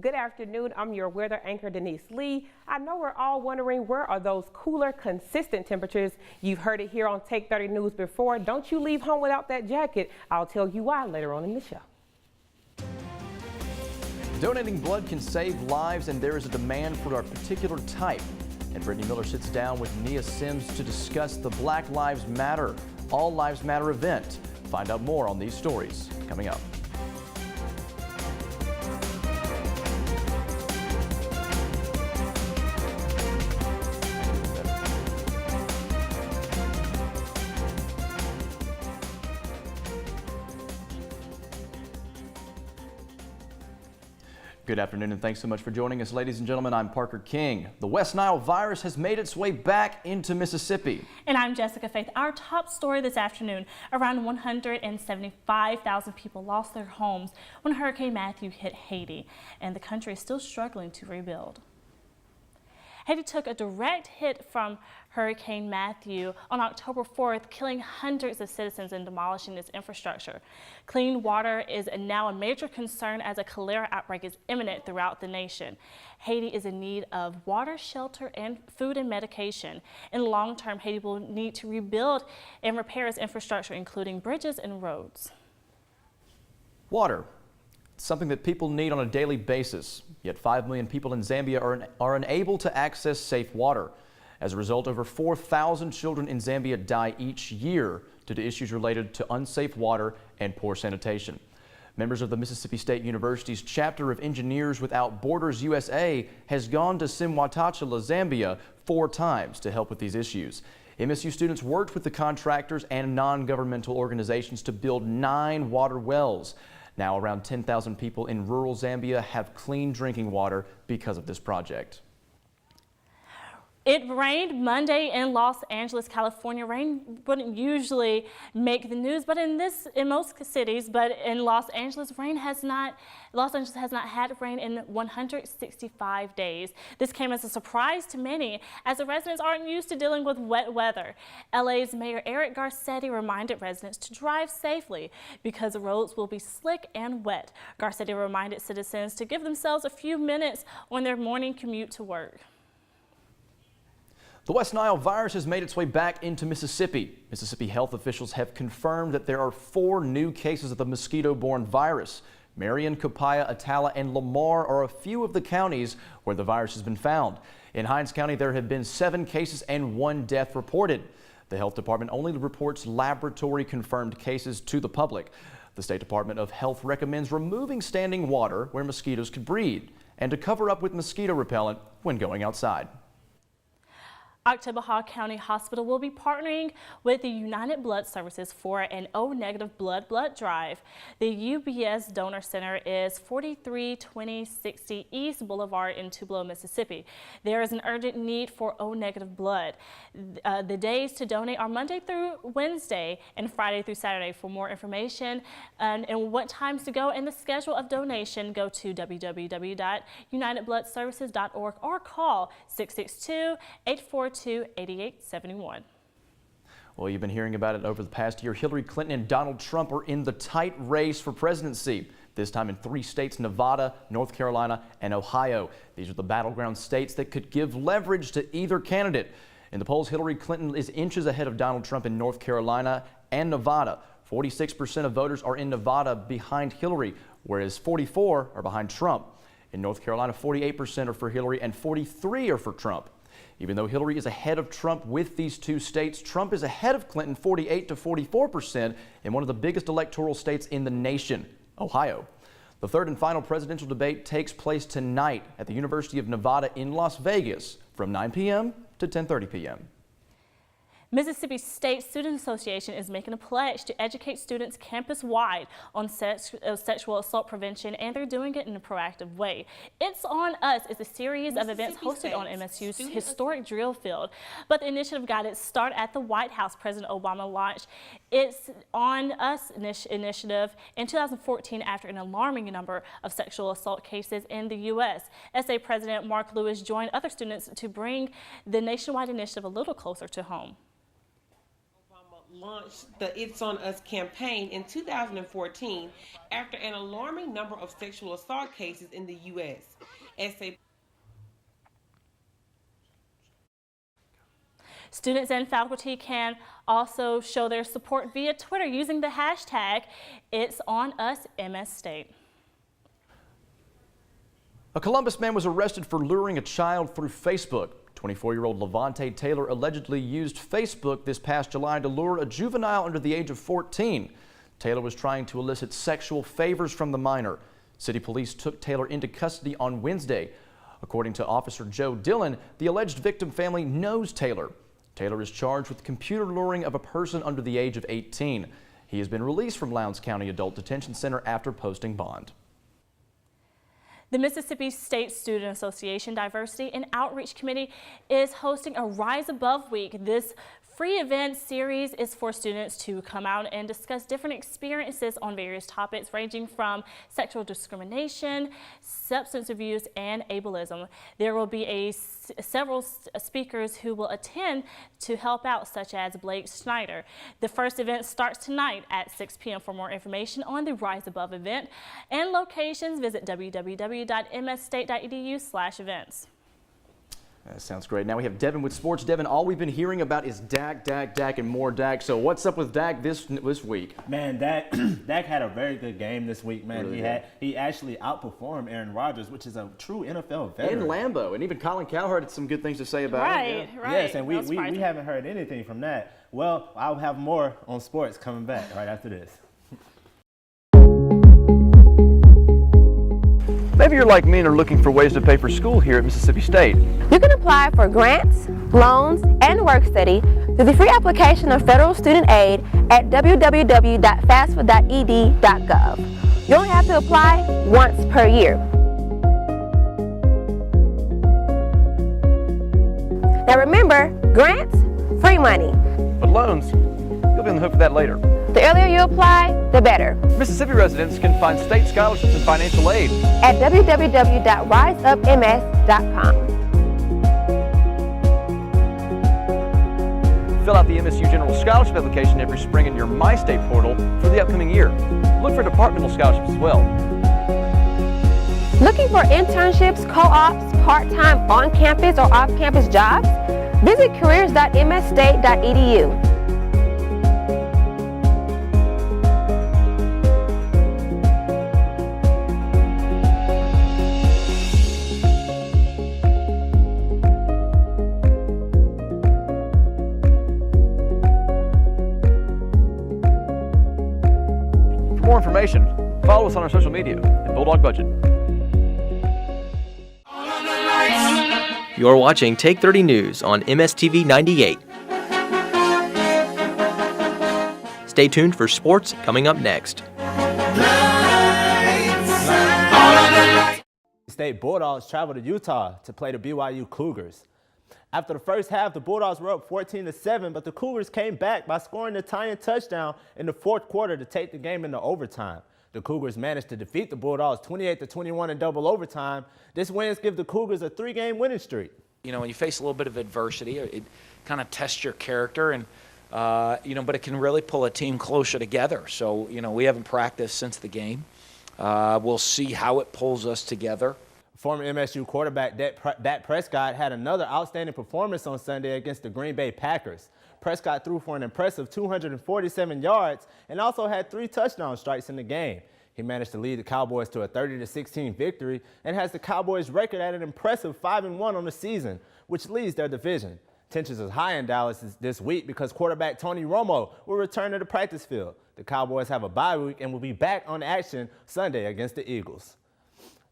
Good afternoon. I'm your weather anchor, Denise Lee. I know we're all wondering, where are those cooler, consistent temperatures? You've heard it here on Take 30 News before. Don't you leave home without that jacket. I'll tell you why later on in the show. Donating blood can save lives, and there is a demand for a particular type. And Brittany Miller sits down with Nia Sims to discuss the Black Lives Matter, All Lives Matter event. Find out more on these stories coming up. Good afternoon, and thanks so much for joining us, ladies and gentlemen. I'm Parker King. The West Nile virus has made its way back into Mississippi. And I'm Jessica Faith. Our top story this afternoon: around 175,000 people lost their homes when Hurricane Matthew hit Haiti, and the country is still struggling to rebuild. Haiti took a direct hit from Hurricane Matthew on October 4th, killing hundreds of citizens and demolishing its infrastructure. Clean water is now a major concern as a cholera outbreak is imminent throughout the nation. Haiti is in need of water, shelter, and food and medication. In the long term, Haiti will need to rebuild and repair its infrastructure, including bridges and roads. Water. Something that people need on a daily basis. Yet 5 million people in Zambia are unable to access safe water. As a result, over 4,000 children in Zambia die each year due to issues related to unsafe water and poor sanitation. Members of the Mississippi State University's chapter of Engineers Without Borders USA has gone to Simwatachala, Zambia 4 times to help with these issues. MSU students worked with the contractors and non-governmental organizations to build 9 water wells. Now around 10,000 people in rural Zambia have clean drinking water because of this project. It rained Monday in Los Angeles, California. Rain wouldn't usually make the news, but in most cities, but in Los Angeles has not had rain in 165 days. This came as a surprise to many, as the residents aren't used to dealing with wet weather. LA's Mayor Eric Garcetti reminded residents to drive safely because the roads will be slick and wet. Garcetti reminded citizens to give themselves a few minutes on their morning commute to work. The West Nile virus has made its way back into Mississippi. Mississippi health officials have confirmed that there are 4 new cases of the mosquito-borne virus. Marion, Copiah, Attala, and Lamar are a few of the counties where the virus has been found. In Hinds County, there have been 7 cases and 1 death reported. The health department only reports laboratory-confirmed cases to the public. The State Department of Health recommends removing standing water where mosquitoes could breed and to cover up with mosquito repellent when going outside. Oktibbeha County Hospital will be partnering with the United Blood Services for an O-negative blood drive. The UBS Donor Center is 432060 East Boulevard in Tupelo, Mississippi. There is an urgent need for O-negative blood. The days to donate are Monday through Wednesday and Friday through Saturday. For more information and what times to go and the schedule of donation, go to www.unitedbloodservices.org or call 662-842-8871. Well, you've been hearing about it over the past year. Hillary Clinton and Donald Trump are in the tight race for presidency, this time in 3 states: Nevada, North Carolina, and Ohio. These are the battleground states that could give leverage to either candidate. In the polls, Hillary Clinton is inches ahead of Donald Trump in North Carolina and Nevada. 46% of voters are in Nevada behind Hillary, whereas 44% are behind Trump. In North Carolina, 48% are for Hillary and 43% are for Trump. Even though Hillary is ahead of Trump with these 2 states, Trump is ahead of Clinton 48% to 44% in one of the biggest electoral states in the nation, Ohio. The 3rd and final presidential debate takes place tonight at the University of Nevada in Las Vegas from 9 p.m. to 10:30 p.m. Mississippi State Student Association is making a pledge to educate students campus-wide on sexual assault prevention, and they're doing it in a proactive way. It's on Us is a series of events hosted on MSU's historic drill field, but the initiative got its start at the White House. President Obama launched its On Us initiative in 2014 after an alarming number of sexual assault cases in the U.S. SA President Mark Lewis joined other students to bring the nationwide initiative a little closer to home. launched the It's On Us campaign in 2014 after an alarming number of sexual assault cases in the U.S. Students and faculty can also show their support via Twitter using the hashtag #It'sOnUsMSState. A Columbus man was arrested for luring a child through Facebook. 24-year-old Levante Taylor allegedly used Facebook this past July to lure a juvenile under the age of 14. Taylor was trying to elicit sexual favors from the minor. City police took Taylor into custody on Wednesday. According to Officer Joe Dillon, the alleged victim family knows Taylor. Taylor is charged with computer luring of a person under the age of 18. He has been released from Lowndes County Adult Detention Center after posting bond. The Mississippi State Student Association Diversity and Outreach Committee is hosting a Rise Above Week. This free event series is for students to come out and discuss different experiences on various topics ranging from sexual discrimination, substance abuse, and ableism. There will be several speakers who will attend to help out, such as Blake Schneider. The first event starts tonight at 6 p.m. For more information on the Rise Above event and locations, visit www.msstate.edu/events. That sounds great. Now we have Devin with sports. Devin, all we've been hearing about is Dak, and more Dak. So what's up with Dak this week? Man, Dak had a very good game this week, man. Really he actually outperformed Aaron Rodgers, which is a true NFL veteran. And Lambeau, and even Colin Cowherd had some good things to say about him. Right. Yes, and we haven't heard anything from that. Well, I'll have more on sports coming back right after this. Maybe you're like me and are looking for ways to pay for school here at Mississippi State. You can apply for grants, loans, and work study through the free application of federal student aid at www.fasfa.ed.gov. You only have to apply once per year. Now remember, grants, free money. But loans, you'll be on the hook for that later. The earlier you apply, the better. Mississippi residents can find state scholarships and financial aid at www.riseupms.com. Fill out the MSU General Scholarship application every spring in your MyState portal for the upcoming year. Look for departmental scholarships as well. Looking for internships, co-ops, part-time on-campus or off-campus jobs? Visit careers.msstate.edu. For more information, follow us on our social media at Bulldog Budget. You're watching Take 30 News on MSTV 98. Stay tuned for sports coming up next. State Bulldogs travel to Utah to play the BYU Cougars. After the first half, the Bulldogs were up 14-7, but the Cougars came back by scoring the tying touchdown in the fourth quarter to take the game into overtime. The Cougars managed to defeat the Bulldogs 28-21 in double overtime. This wins give the Cougars a 3-game winning streak. You know, when you face a little bit of adversity, it kind of tests your character, and but it can really pull a team closer together. So, we haven't practiced since the game. We'll see how it pulls us together. Former MSU quarterback Dak Prescott had another outstanding performance on Sunday against the Green Bay Packers. Prescott threw for an impressive 247 yards and also had 3 touchdown strikes in the game. He managed to lead the Cowboys to a 30-16 victory and has the Cowboys' record at an impressive 5-1 on the season, which leads their division. Tensions is high in Dallas this week because quarterback Tony Romo will return to the practice field. The Cowboys have a bye week and will be back on action Sunday against the Eagles.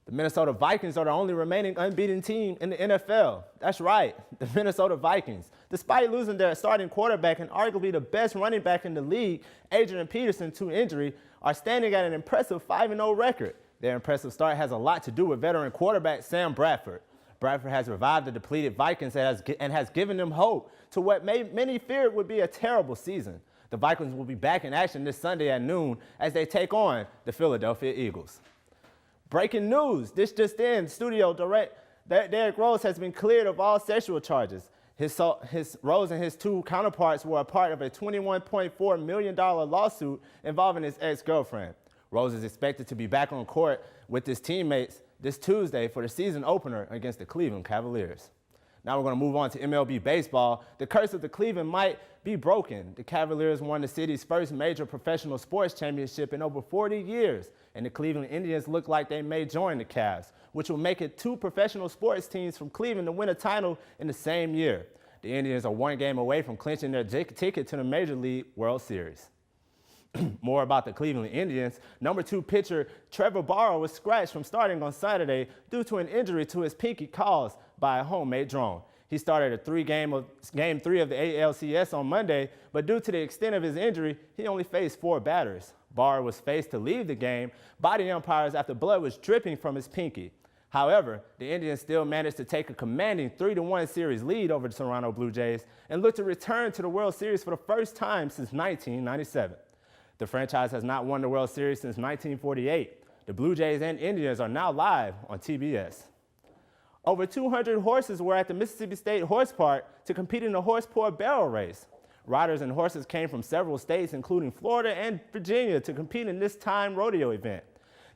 The Minnesota Vikings are the only remaining unbeaten team in the NFL. That's right, the Minnesota Vikings. Despite losing their starting quarterback and arguably the best running back in the league, Adrian Peterson, to injury, are standing at an impressive 5-0 record. Their impressive start has a lot to do with veteran quarterback Sam Bradford. Bradford has revived the depleted Vikings and has given them hope to what many feared would be a terrible season. The Vikings will be back in action this Sunday at noon as they take on the Philadelphia Eagles. Breaking news, this just in, studio director Derrick Rose has been cleared of all sexual charges. Rose and his two counterparts were a part of a $21.4 million lawsuit involving his ex-girlfriend. Rose is expected to be back on court with his teammates this Tuesday for the season opener against the Cleveland Cavaliers. Now we're going to move on to MLB baseball. The curse of the Cleveland might be broken. The Cavaliers won the city's first major professional sports championship in over 40 years, and the Cleveland Indians look like they may join the Cavs, which will make it two professional sports teams from Cleveland to win a title in the same year. The Indians are one game away from clinching their ticket to the Major League World Series. More about the Cleveland Indians. Number 2 pitcher Trevor Bauer was scratched from starting on Saturday due to an injury to his pinky caused by a homemade drone. He started game 3 of the ALCS on Monday, but due to the extent of his injury, he only faced 4 batters. Bauer was faced to leave the game by the umpires after blood was dripping from his pinky. However, the Indians still managed to take a commanding 3-1 series lead over the Toronto Blue Jays and look to return to the World Series for the first time since 1997. The franchise has not won the World Series since 1948. The Blue Jays and Indians are now live on TBS. Over 200 horses were at the Mississippi State Horse Park to compete in the horse pour barrel race. Riders and horses came from several states, including Florida and Virginia, to compete in this time rodeo event.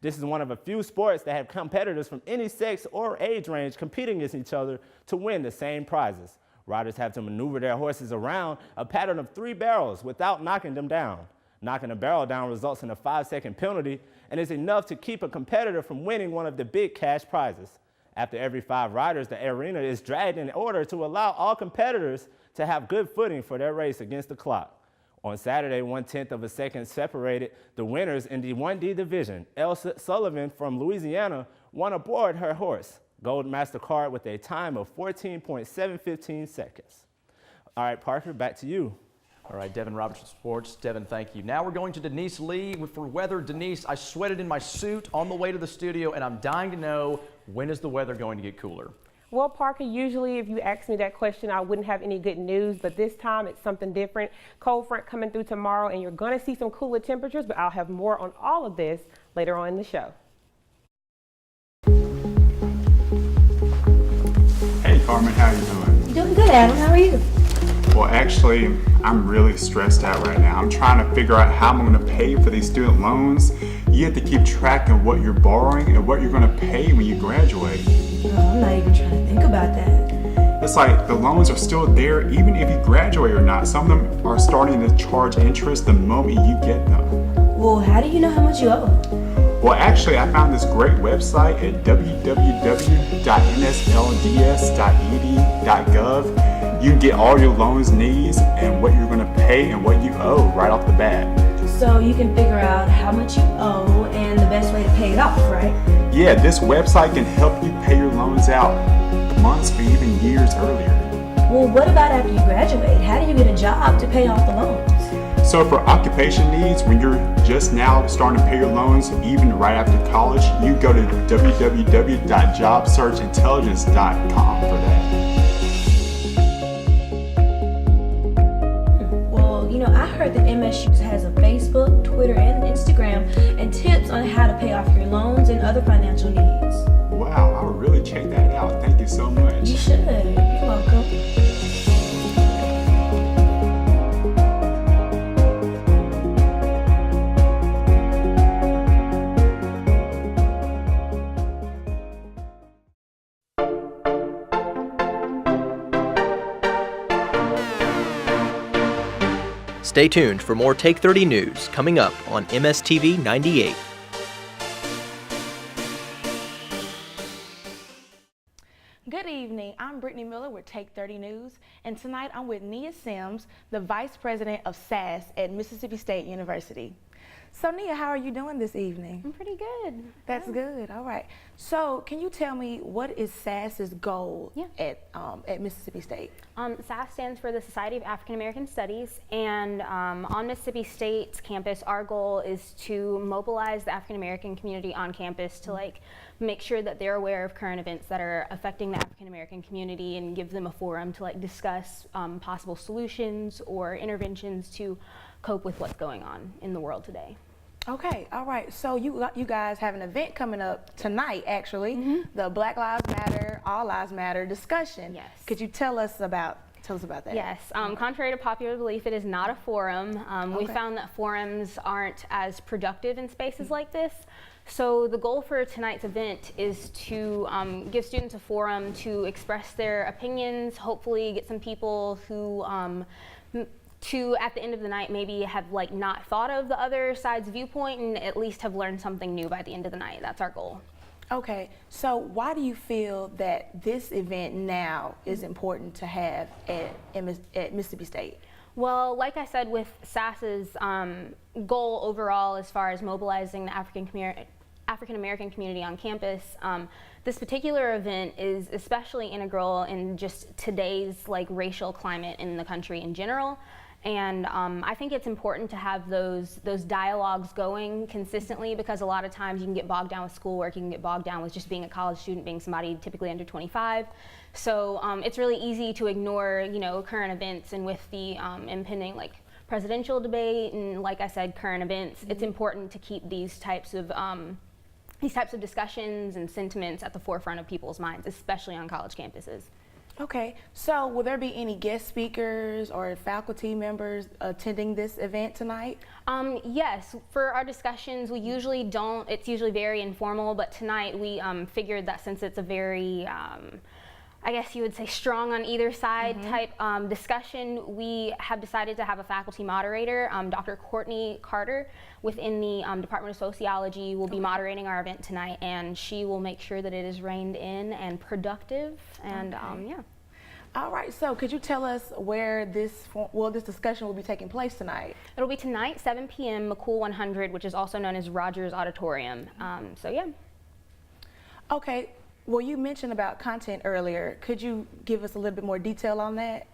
This is one of a few sports that have competitors from any sex or age range competing against each other to win the same prizes. Riders have to maneuver their horses around a pattern of 3 barrels without knocking them down. Knocking a barrel down results in a 5-second penalty and is enough to keep a competitor from winning one of the big cash prizes. After every 5 riders, the arena is dragged in order to allow all competitors to have good footing for their race against the clock. On Saturday, 1/10 of a second separated the winners in the 1D division. Elle Sullivan from Louisiana won aboard her horse, Gold MasterCard, with a time of 14.715 seconds. All right, Parker, back to you. All right, Devin Robertson Sports. Devin, thank you. Now we're going to Denise Lee for weather. Denise, I sweated in my suit on the way to the studio, and I'm dying to know, when is the weather going to get cooler? Well, Parker, usually if you asked me that question, I wouldn't have any good news, but this time it's something different. Cold front coming through tomorrow, and you're going to see some cooler temperatures, but I'll have more on all of this later on in the show. Hey, Carmen, how you doing? Doing good, Adam. How are you? Well, actually, I'm really stressed out right now. I'm trying to figure out how I'm going to pay for these student loans. You have to keep track of what you're borrowing and what you're going to pay when you graduate. Oh, I'm not even trying to think about that. It's like the loans are still there even if you graduate or not. Some of them are starting to charge interest the moment you get them. Well, how do you know how much you owe? Well, actually, I found this great website at www.nslds.ed.gov. You can get all your loans needs and what you're going to pay and what you owe right off the bat. So you can figure out how much you owe and the best way to pay it off, right? Yeah, this website can help you pay your loans out months or even years earlier. Well, what about after you graduate? How do you get a job to pay off the loans? So for occupation needs, when you're just now starting to pay your loans, even right after college, you go to www.jobsearchintelligence.com for that. I heard that MSU has a Facebook, Twitter, and Instagram and tips on how to pay off your loans and other financial needs. Wow, I would really check that out. Thank you so much. You should. You're welcome. Stay tuned for more Take 30 News coming up on MSTV 98. Good evening, I'm Brittany Miller with Take 30 News, and tonight I'm with Nia Sims, the Vice President of SAS at Mississippi State University. So Nia, how are you doing this evening? I'm pretty good. That's good, all right. So can you tell me what is SAS's goal at Mississippi State? SAS stands for the Society of African American Studies, and on Mississippi State's campus, our goal is to mobilize the African American community on campus to make sure that they're aware of current events that are affecting the African American community and give them a forum to discuss possible solutions or interventions to cope with what's going on in the world today. Okay, all right. So you guys have an event coming up tonight, actually, the Black Lives Matter, All Lives Matter discussion. Yes. Could you tell us about Tell us about that. Yes, contrary to popular belief, it is not a forum. We Okay. found that forums aren't as productive in spaces like this. So the goal for tonight's event is to give students a forum to express their opinions, hopefully get some people who to at the end of the night maybe have like not thought of the other side's viewpoint and at least have learned something new by the end of the night. That's our goal. Okay, so why do you feel that this event now is important to have at Mississippi State? Well, like I said, with SAS's goal overall as far as mobilizing the African American community on campus, this particular event is especially integral in just today's like racial climate in the country in general. And I think it's important to have those dialogues going consistently, because a lot of times you can get bogged down with schoolwork, you can get bogged down with just being a college student, being somebody typically under 25. So it's really easy to ignore, you know, current events, and with the impending like presidential debate and, like I said, current events, it's important to keep these types of discussions and sentiments at the forefront of people's minds, especially on college campuses. Okay, so will there be any guest speakers or faculty members attending this event tonight? Yes, for our discussions, we usually don't, it's usually very informal, but tonight we figured that since it's a very, I guess you would say strong on either side type discussion, we have decided to have a faculty moderator. Dr. Courtney Carter within the Department of Sociology will be moderating our event tonight, and she will make sure that it is reined in and productive, and yeah. All right, so could you tell us where this discussion will be taking place tonight? It'll be tonight, 7 p.m., McCool 100, which is also known as Rogers Auditorium. So yeah. Okay. Well, you mentioned about content earlier. Could you give us a little bit more detail on that?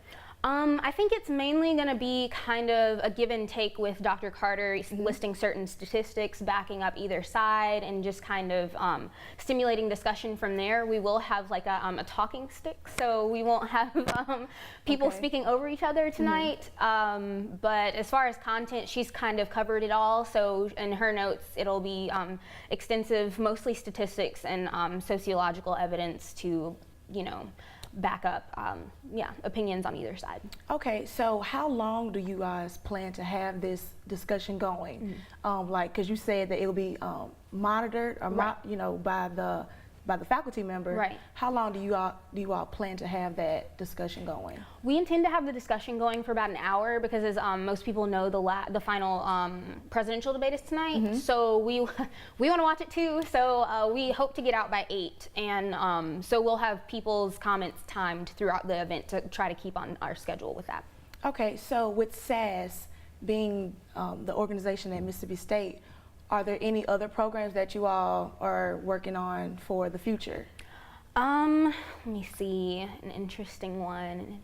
I think it's mainly going to be kind of a give and take with Dr. Carter listing certain statistics, backing up either side, and just kind of stimulating discussion from there. We will have like a talking stick, so we won't have people speaking over each other tonight. But as far as content, she's kind of covered it all. So in her notes, it'll be extensive, mostly statistics and sociological evidence to, you know, back up opinions on either side. Okay, so how long do you guys plan to have this discussion going? Like, because you said that it'll be monitored or by the faculty member. Right. How long do you all plan to have that discussion going? We intend to have the discussion going for about an hour, because as most people know, the final presidential debate is tonight. So we want to watch it too. So we hope to get out by 8, and so we'll have people's comments timed throughout the event to try to keep on our schedule with that. Okay, so with SAS being the organization at Mississippi State, are there any other programs that you all are working on for the future? Let me see, an interesting one.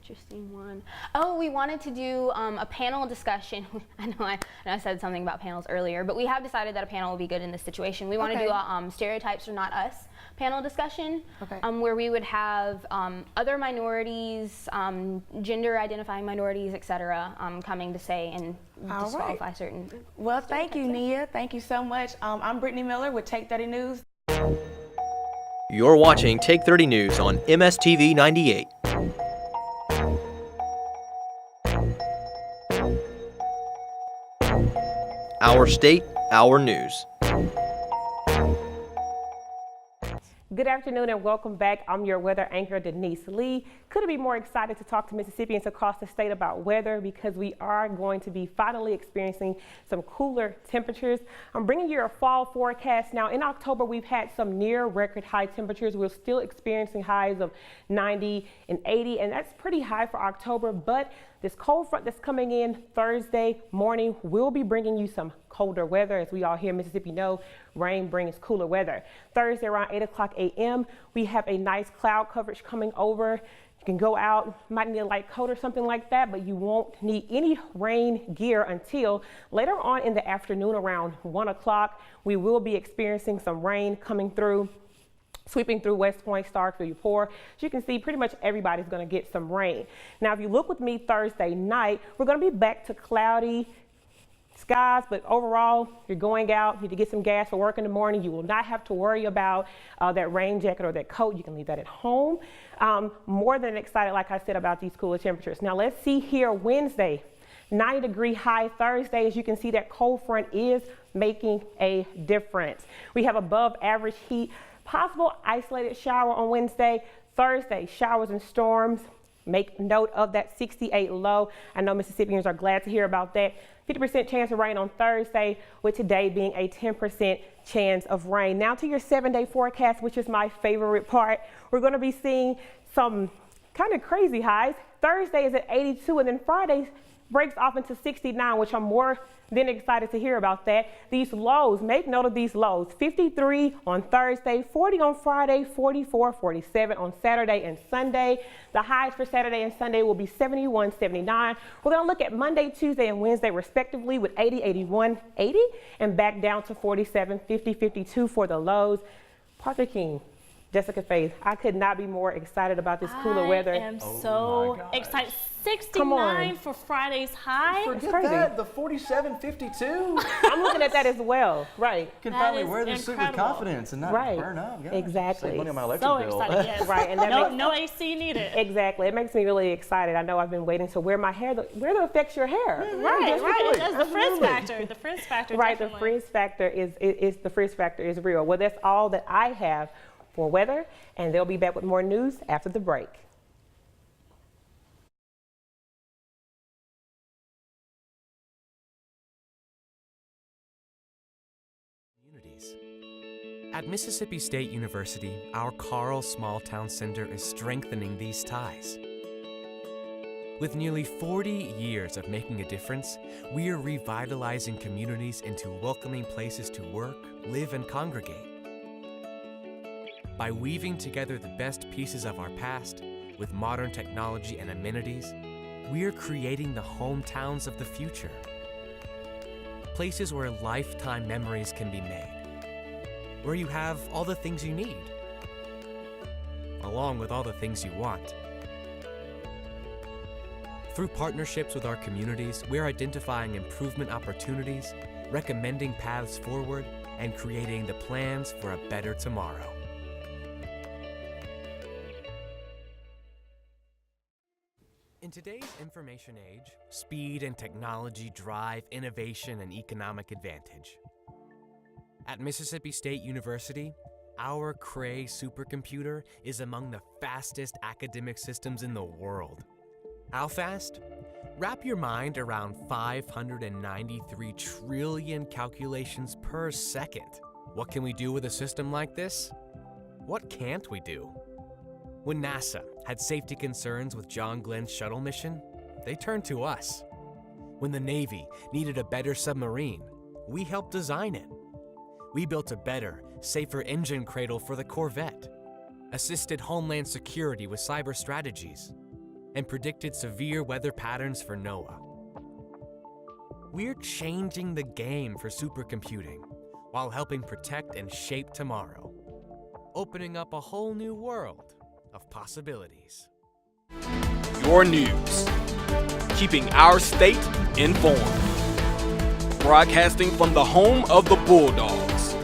Oh, we wanted to do a panel discussion. I know I said something about panels earlier, but we have decided that a panel will be good in this situation. We want to do a Stereotypes Are Not Us panel discussion, where we would have other minorities, gender identifying minorities, etc., coming to say and disqualify certain. Well, thank you, Nia. Thank you so much. I'm Brittany Miller with Take 30 News. You're watching Take 30 News on MSTV 98. Our state, our news. Good afternoon and welcome back. I'm your weather anchor, Denise Lee. Couldn't be more excited to talk to Mississippians across the state about weather, because we are going to be finally experiencing some cooler temperatures. I'm bringing you a fall forecast. Now, in October, we've had some near record high temperatures. We're still experiencing highs of 90 and 80, and that's pretty high for October, but this cold front that's coming in Thursday morning will be bringing you some colder weather. As we all here in Mississippi know, rain brings cooler weather. Thursday around 8 o'clock a.m., we have a nice cloud coverage coming over. You can go out, might need a light coat or something like that, but you won't need any rain gear until later on in the afternoon around 1 o'clock. We will be experiencing some rain coming through, sweeping through West Point, Starkville, Eupora. As you can see, pretty much everybody's going to get some rain. Now, if you look with me Thursday night, we're going to be back to cloudy, skies, but overall, you're going out, you need to get some gas for work in the morning. You will not have to worry about that rain jacket or that coat. You can leave that at home. More than excited, like I said, about these cooler temperatures. Now let's see here Wednesday. 90-degree high Thursday. As you can see, that cold front is making a difference. We have above average heat, possible isolated shower on Wednesday. Thursday, showers and storms. Make note of that 68 low. I know Mississippians are glad to hear about that. 50% chance of rain on Thursday, with today being a 10% chance of rain. Now to your 7-day forecast, which is my favorite part. We're going to be seeing some kind of crazy highs. Thursday is at 82, and then Friday breaks off into 69, which I'm more than excited to hear about that. These lows, make note of these lows. 53 on Thursday, 40 on Friday, 44, 47 on Saturday and Sunday. The highs for Saturday and Sunday will be 71, 79. We're going to look at Monday, Tuesday, and Wednesday respectively with 80, 81, 80, and back down to 47, 50, 52 for the lows. Parker King, Jessica Faith, I could not be more excited about this cooler weather. I am so excited. 69 for Friday's high. Forget that, the 47, 52. I'm looking at that as well. Right. Can finally wear this suit with confidence and not burn up. Gosh, exactly. Save money on my electric bill. Excited, yes. Right. And that no AC needed. Exactly. It makes me really excited. I know I've been waiting to wear my hair. The weather affects your hair. Right. It does. The frizz factor. The frizz factor. Right. Definitely. The frizz factor is real. Well, that's all that I have for weather, and they'll be back with more news after the break. At Mississippi State University, our Carl Small Town Center is strengthening these ties. With nearly 40 years of making a difference, we are revitalizing communities into welcoming places to work, live, and congregate. By weaving together the best pieces of our past with modern technology and amenities, we are creating the hometowns of the future. Places where lifetime memories can be made. Where you have all the things you need, along with all the things you want. Through partnerships with our communities, we're identifying improvement opportunities, recommending paths forward, and creating the plans for a better tomorrow. In today's information age, speed and technology drive innovation and economic advantage. At Mississippi State University, our Cray supercomputer is among the fastest academic systems in the world. How fast? Wrap your mind around 593 trillion calculations per second. What can we do with a system like this? What can't we do? When NASA had safety concerns with John Glenn's shuttle mission, they turned to us. When the Navy needed a better submarine, we helped design it. We built a better, safer engine cradle for the Corvette, assisted Homeland Security with cyber strategies, and predicted severe weather patterns for NOAA. We're changing the game for supercomputing while helping protect and shape tomorrow, opening up a whole new world of possibilities. Your news, keeping our state informed. Broadcasting from the home of the Bulldogs.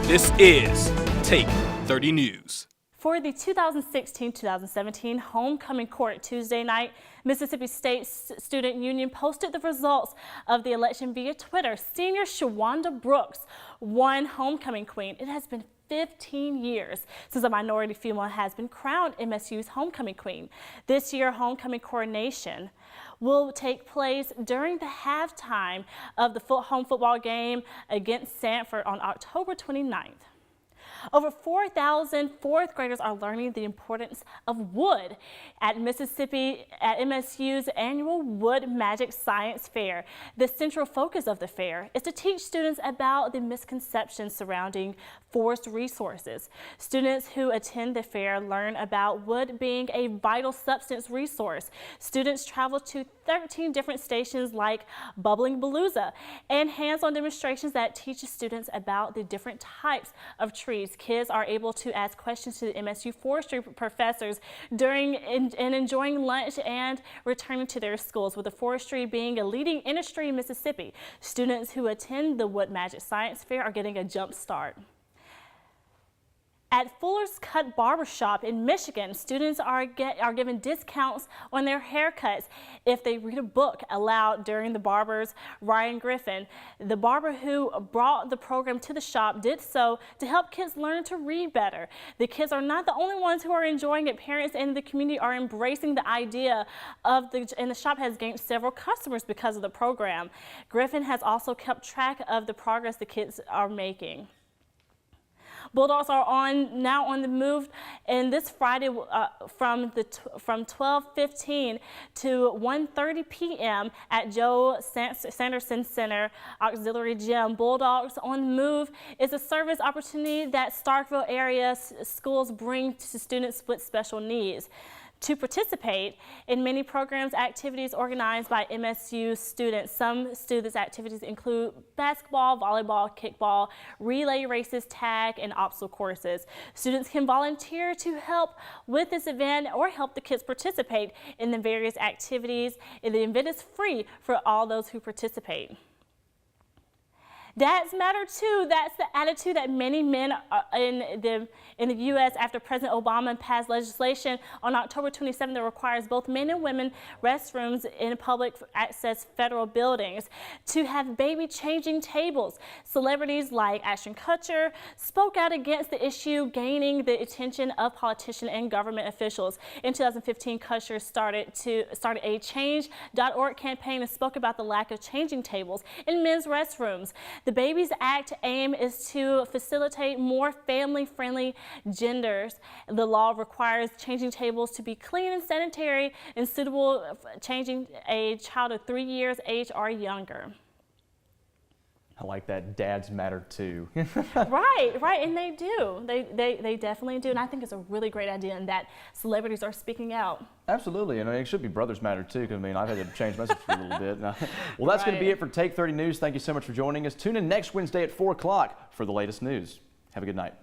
This is Take 30 News. For the 2016-2017 homecoming court Tuesday night, Mississippi State Student Union posted the results of the election via Twitter. Senior Shawanda Brooks won homecoming queen. It has been 15 years since a minority female has been crowned MSU's homecoming queen. This year, homecoming coronation will take place during the halftime of the home football game against Sanford on October 29th. Over 4,000 fourth graders are learning the importance of wood at MSU's annual Wood Magic Science Fair. The central focus of the fair is to teach students about the misconceptions surrounding forest resources. Students who attend the fair learn about wood being a vital substance resource. Students travel to 13 different stations like Bubbling Palooza and hands-on demonstrations that teach students about the different types of trees activities. Kids are able to ask questions to the MSU forestry professors during and enjoying lunch and returning to their schools, with the forestry being a leading industry in Mississippi. Students who attend the Wood Magic Science Fair are getting a jump start. At Fuller's Cut Barbershop in Michigan, students are given discounts on their haircuts if they read a book aloud during the barber's Ryan Griffin. The barber who brought the program to the shop did so to help kids learn to read better. The kids are not the only ones who are enjoying it. Parents and the community are embracing the idea and the shop has gained several customers because of the program. Griffin has also kept track of the progress the kids are making. Bulldogs are now on the move, and this Friday from 12:15 to 1:30 p.m. at Joe Sanderson Center Auxiliary Gym. Bulldogs on the Move is a service opportunity that Starkville area schools bring to students with special needs. To participate in many programs, activities organized by MSU students. Some students' activities include basketball, volleyball, kickball, relay races, tag, and obstacle courses. Students can volunteer to help with this event or help the kids participate in the various activities. And the event is free for all those who participate. Dads matter too. That's the attitude that many men in the U.S. after President Obama passed legislation on October 27 that requires both men and women restrooms in public access federal buildings to have baby changing tables. Celebrities like Ashton Kutcher spoke out against the issue, gaining the attention of politicians and government officials. In 2015, Kutcher started a Change.org campaign and spoke about the lack of changing tables in men's restrooms. The Babies Act aim is to facilitate more family-friendly genders. The law requires changing tables to be clean and sanitary and suitable changing a child of 3 years age or younger. I like that. Dads matter too. Right, and they do. They definitely do, and I think it's a really great idea, and that celebrities are speaking out. Absolutely, and it should be brothers matter too, because I mean, I've had to change my message a little bit. Well, that's going to be it for Take 30 News. Thank you so much for joining us. Tune in next Wednesday at 4 o'clock for the latest news. Have a good night.